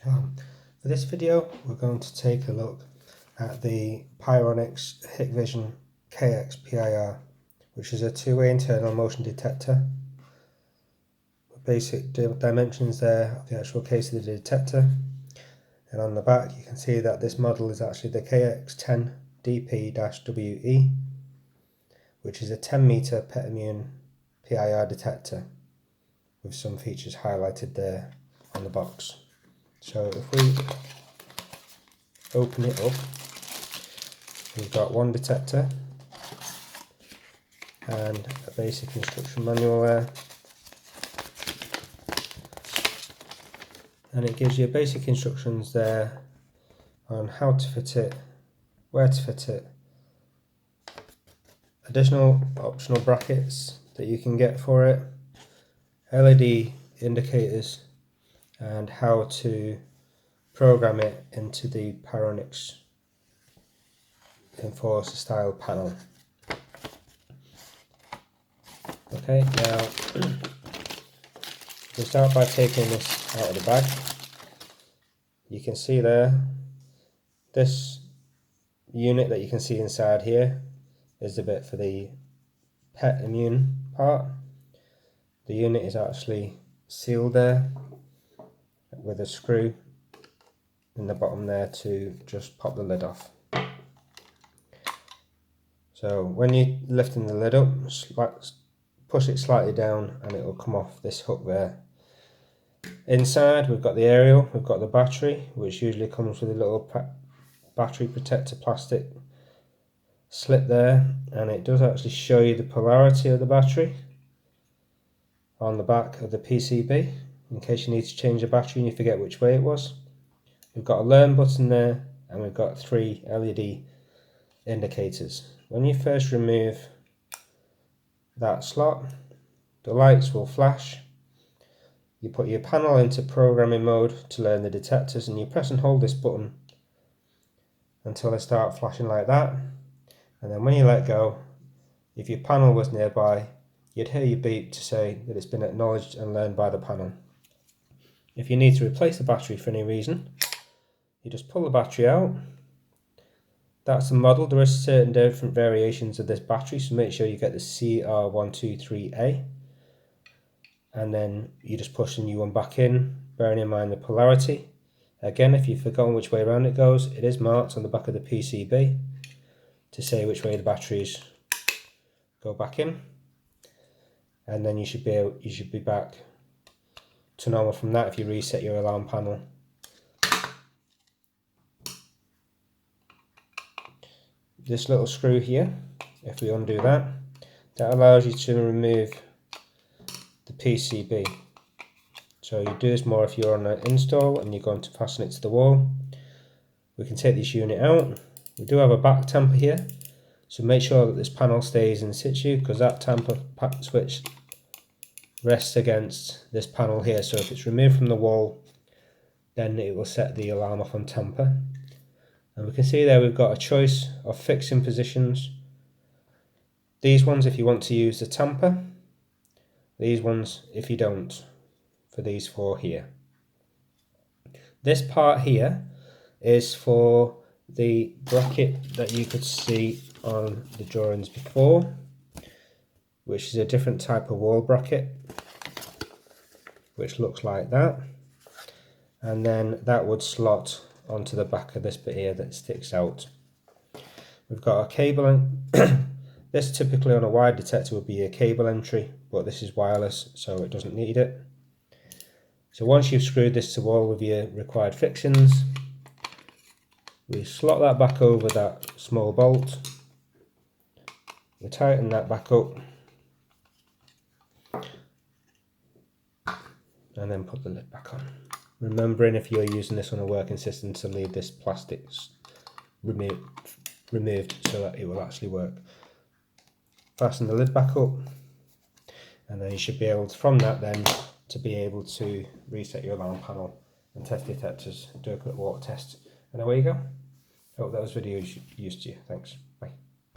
For this video we're going to take a look at the Pyronix hikvision KX10DP-WE, which is a two-way internal motion detector. The basic dimensions there of the actual case of the detector, and on the back you can see that this model is actually the KX10DP-WE, which is a 10 meter pet-immune PIR detector with some features highlighted there on the box. So if we open it up, we've got one detector and a basic instruction manual there, and it gives you basic instructions there on how to fit it, where to fit it, additional optional brackets that you can get for it, LED indicators, and how to program it into the Pyronix Enforcer style panel. Okay, now we'll start by taking this out of the bag. You can see there, this unit that you can see inside here is the bit for the pet immune part. The unit is actually sealed there with a screw in the bottom there to just pop the lid off. So when you're lifting the lid up, push it slightly down and it will come off this hook there. Inside we've got the aerial, we've got the battery, which usually comes with a little battery protector plastic slit there, and it does actually show you the polarity of the battery on the back of the PCB in case you need to change the battery and you forget which way it was. We've got a learn button there, and we've got 3 LED indicators. When you first remove that slot, the lights will flash. You put your panel into programming mode to learn the detectors, and you press and hold this button until they start flashing like that, and then when you let go, if your panel was nearby, you'd hear your beep to say that it's been acknowledged and learned by the panel. If you need to replace the battery for any reason, you just pull the battery out. That's the model. There are certain different variations of this battery, so make sure you get the CR123A, and then you just push the new one back in, bearing in mind the polarity. Again, if you've forgotten which way around it goes, it is marked on the back of the PCB to say which way the batteries go back in, and then you should be back to normal from that if you reset your alarm panel. This little screw here, if we undo that, that allows you to remove the PCB. So you do this more if you're on an install and you're going to fasten it to the wall. We can take this unit out. We do have a back tamper here, so make sure that this panel stays in situ, because that tamper switch rests against this panel here, so if it's removed from the wall then it will set the alarm off on tamper. And we can see there we've got a choice of fixing positions. These ones if you want to use the tamper, these ones if you don't, for these 4 here. This part here is for the bracket that you could see on the drawings before, which is a different type of wall bracket, which looks like that, and then that would slot onto the back of this bit here that sticks out. We've got a cable, this typically on a wire detector would be a cable entry, but this is wireless so it doesn't need it. So once you've screwed this to wall with your required fixings, we slot that back over that small bolt, we tighten that back up, and then put the lid back on. Remembering if you're using this on a working system to leave this plastic removed so that it will actually work. Fasten the lid back up, and then you should be able to, from that then, to be able to reset your alarm panel and test detectors, do a quick water test, and away you go. Hope that was video use to you. Thanks.